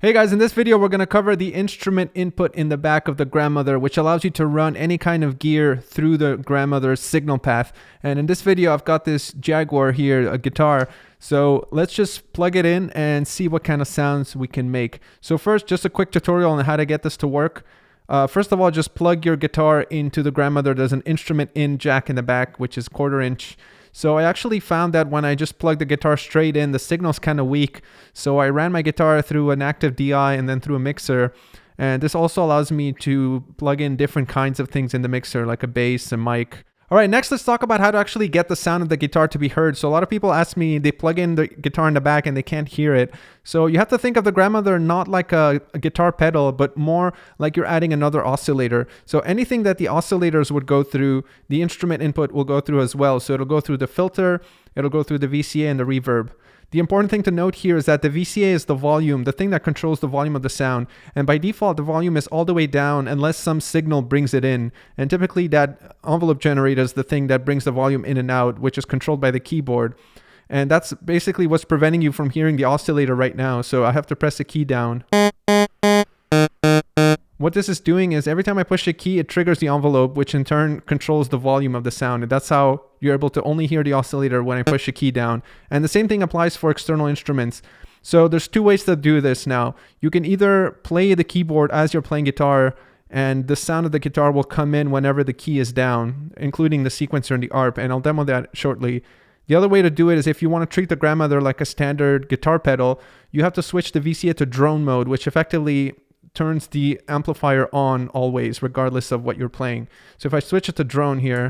Hey guys, in this video we're going to cover the instrument input in the back of the Grandmother, which allows you to run any kind of gear through the Grandmother's signal path. And in this video I've got this Jaguar here, a guitar. So let's just plug it in and see what kind of sounds we can make. So first, just a quick tutorial on how to get this to work. First of all, just plug your guitar into the Grandmother. There's an instrument in jack in the back, which is 1/4 inch. So I actually found that when I just plugged the guitar straight in, the signal's kind of weak. So I ran my guitar through an active DI and then through a mixer. And this also allows me to plug in different kinds of things in the mixer, like a bass, a mic. All right, next let's talk about how to actually get the sound of the guitar to be heard. So a lot of people ask me, they plug in the guitar in the back and they can't hear it. So you have to think of the Grandmother not like a guitar pedal, but more like you're adding another oscillator. So anything that the oscillators would go through, the instrument input will go through as well. So it'll go through the filter, it'll go through the VCA and the reverb. The important thing to note here is that the VCA is the volume, the thing that controls the volume of the sound. And by default, the volume is all the way down unless some signal brings it in. And typically that envelope generator is the thing that brings the volume in and out, which is controlled by the keyboard. And that's basically what's preventing you from hearing the oscillator right now. So I have to press the key down. What this is doing is every time I push a key, it triggers the envelope, which in turn controls the volume of the sound. And that's how you're able to only hear the oscillator when I push a key down. And the same thing applies for external instruments. So there's two ways to do this now. You can either play the keyboard as you're playing guitar, and the sound of the guitar will come in whenever the key is down, including the sequencer and the arp. And I'll demo that shortly. The other way to do it is if you want to treat the Grandmother like a standard guitar pedal, you have to switch the VCA to drone mode, which effectively turns the amplifier on always, regardless of what you're playing. So if I switch it to drone here,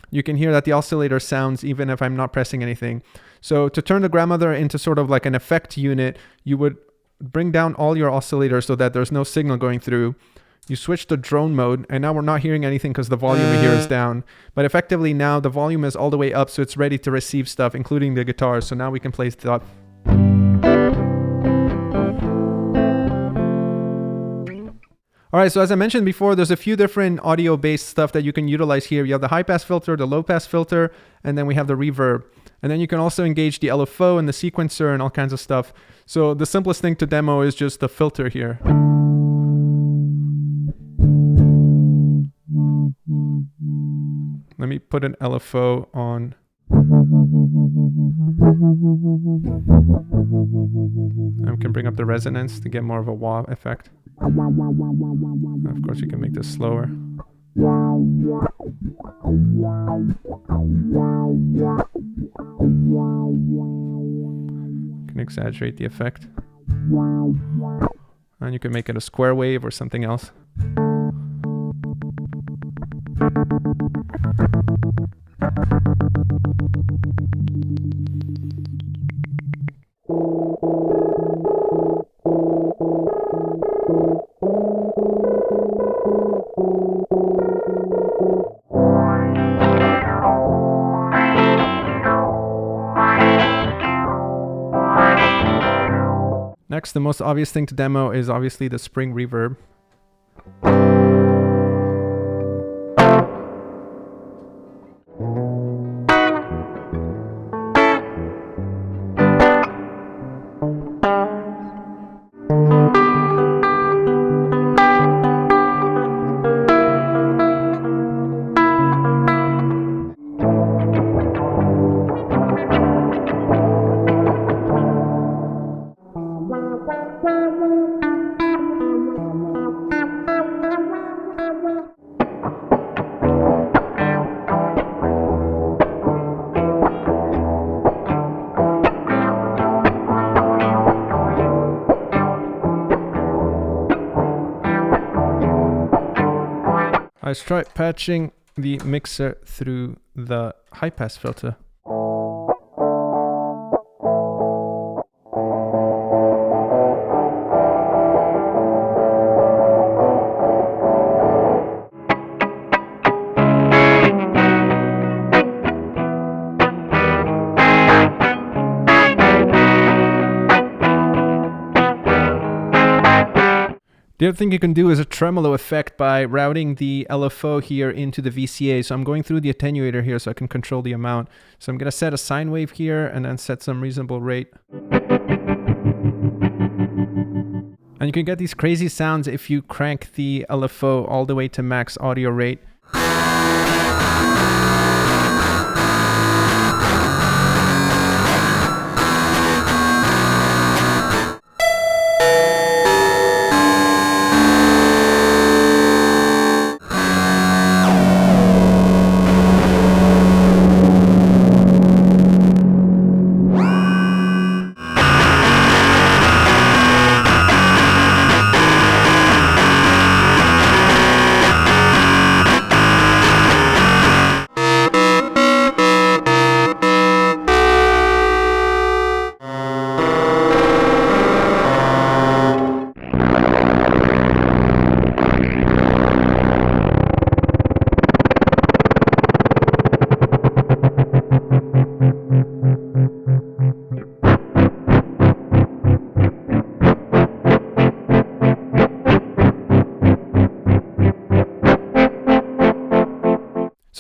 you can hear that the oscillator sounds even if I'm not pressing anything. So to turn the Grandmother into sort of like an effect unit, you would bring down all your oscillators so that there's no signal going through. You switch to drone mode, and now we're not hearing anything because the volume here is down. But effectively now the volume is all the way up, so it's ready to receive stuff, including the guitar. So now we can play stuff. All right, so as I mentioned before, there's a few different audio-based stuff that you can utilize here. You have the high-pass filter, the low-pass filter, and then we have the reverb. And then you can also engage the LFO and the sequencer and all kinds of stuff. So the simplest thing to demo is just the filter here. Let me put an LFO on. And we can bring up the resonance to get more of a wah effect. Of course, you can make this slower. You can exaggerate the effect. And you can make it a square wave or something else. Next, the most obvious thing to demo is obviously the spring reverb. Let's try patching the mixer through the high-pass filter. The other thing you can do is a tremolo effect by routing the LFO here into the VCA. So I'm going through the attenuator here so I can control the amount. So I'm going to set a sine wave here and then set some reasonable rate. you can get these crazy sounds if you crank the LFO all the way to max audio rate.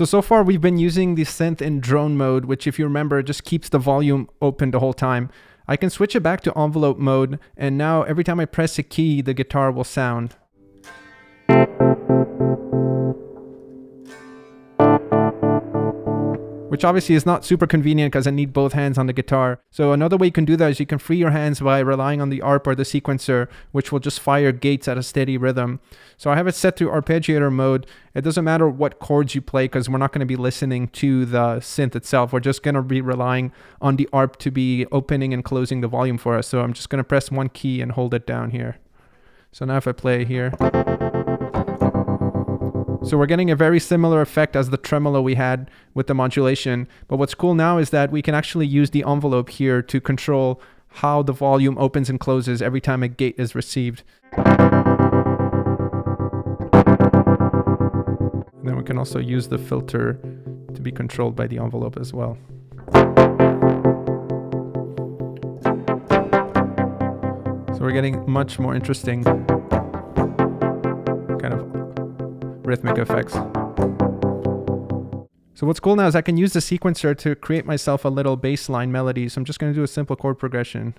So far we've been using the synth in drone mode, which if you remember, just keeps the volume open the whole time. I can switch it back to envelope mode, and now every time I press a key, the guitar will sound. Which obviously is not super convenient because I need both hands on the guitar. So another way you can do that is you can free your hands by relying on the ARP or the sequencer, which will just fire gates at a steady rhythm. So I have it set to arpeggiator mode. It doesn't matter what chords you play because we're not going to be listening to the synth itself. We're just going to be relying on the ARP to be opening and closing the volume for us. So I'm just going to press one key and hold it down here. So now if I play here. So we're getting a very similar effect as the tremolo we had with the modulation. But what's cool now is that we can actually use the envelope here to control how the volume opens and closes every time a gate is received. And then we can also use the filter to be controlled by the envelope as well. So we're getting much more interesting kind of rhythmic effects. So what's cool now is I can use the sequencer to create myself a little bass line melody. So I'm just going to do a simple chord progression.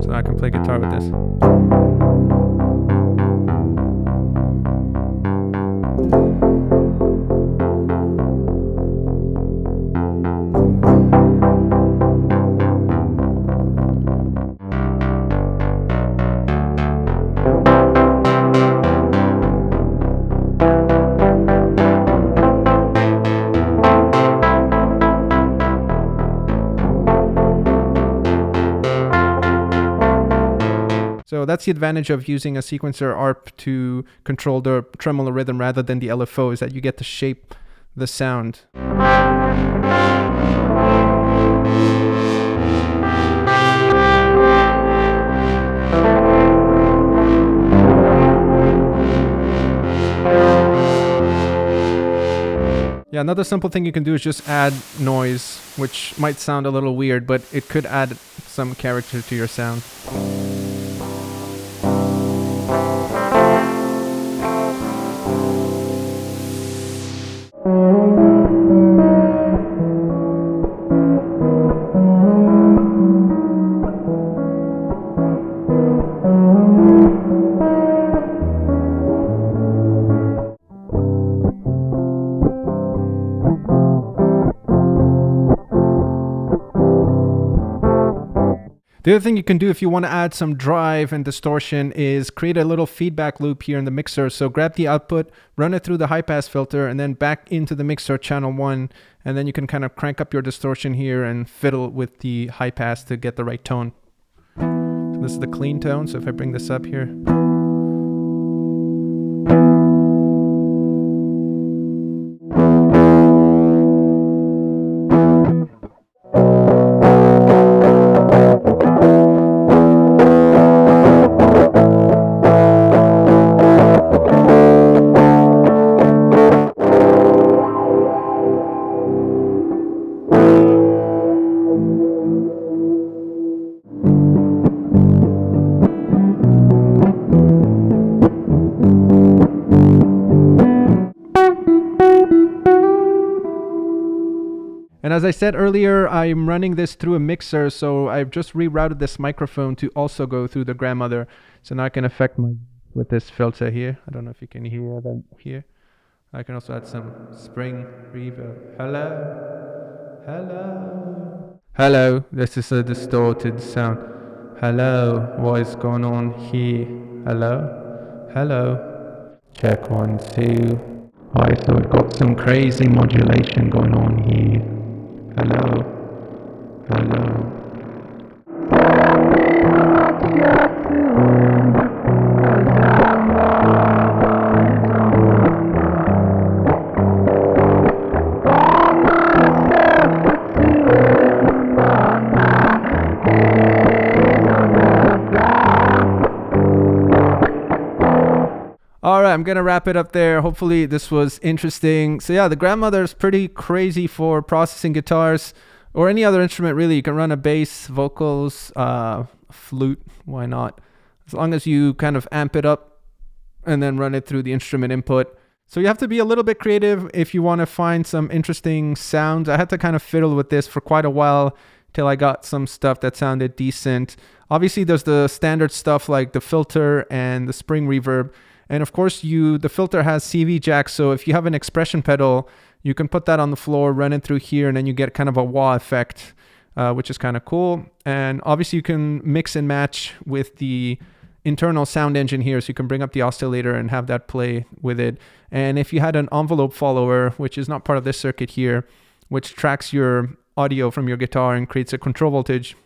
So now I can play guitar with this. So that's the advantage of using a sequencer ARP to control the tremolo rhythm rather than the LFO, is that you get to shape the sound. Yeah, another simple thing you can do is just add noise, which might sound a little weird, but it could add some character to your sound. The other thing you can do if you want to add some drive and distortion is create a little feedback loop here in the mixer. So grab the output, run it through the high pass filter, and then back into the mixer channel 1. And then you can kind of crank up your distortion here and fiddle with the high pass to get the right tone. So this is the clean tone. So if I bring this up here. And as I said earlier, I'm running this through a mixer, so I've just rerouted this microphone to also go through the Grandmother. So now I can affect my with this filter here. I don't know if you can hear that here. I can also add some spring reverb. Hello, this is a distorted sound. Hello, what is going on here? Hello. Check 1, 2. Alright, so we've got some crazy modulation going on here. Hello. All right, I'm going to wrap it up there. Hopefully this was interesting. So yeah, the Grandmother is pretty crazy for processing guitars or any other instrument really. You can run a bass, vocals, flute, why not? As long as you kind of amp it up and then run it through the instrument input. So you have to be a little bit creative if you want to find some interesting sounds. I had to kind of fiddle with this for quite a while till I got some stuff that sounded decent. Obviously there's the standard stuff like the filter and the spring reverb. And of course, the filter has CV jack, so if you have an expression pedal, you can put that on the floor, run it through here, and then you get kind of a wah effect, which is kind of cool. And obviously, you can mix and match with the internal sound engine here, so you can bring up the oscillator and have that play with it. And if you had an envelope follower, which is not part of this circuit here, which tracks your audio from your guitar and creates a control voltage,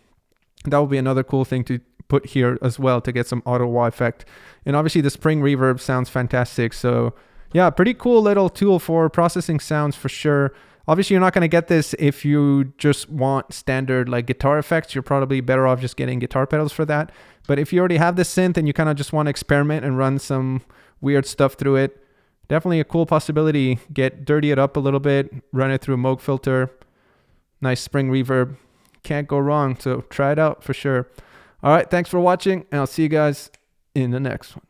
that would be another cool thing to put here as well to get some auto wah effect. And obviously the spring reverb sounds fantastic. So yeah, pretty cool little tool for processing sounds for sure. Obviously you're not going to get this if you just want standard like guitar effects. You're probably better off just getting guitar pedals for that. But if you already have the synth and you kind of just want to experiment and run some weird stuff through it, definitely a cool possibility. Dirty it up a little bit, run it through a Moog filter, nice spring reverb. Can't go wrong. So try it out for sure. All right, thanks for watching, and I'll see you guys in the next one.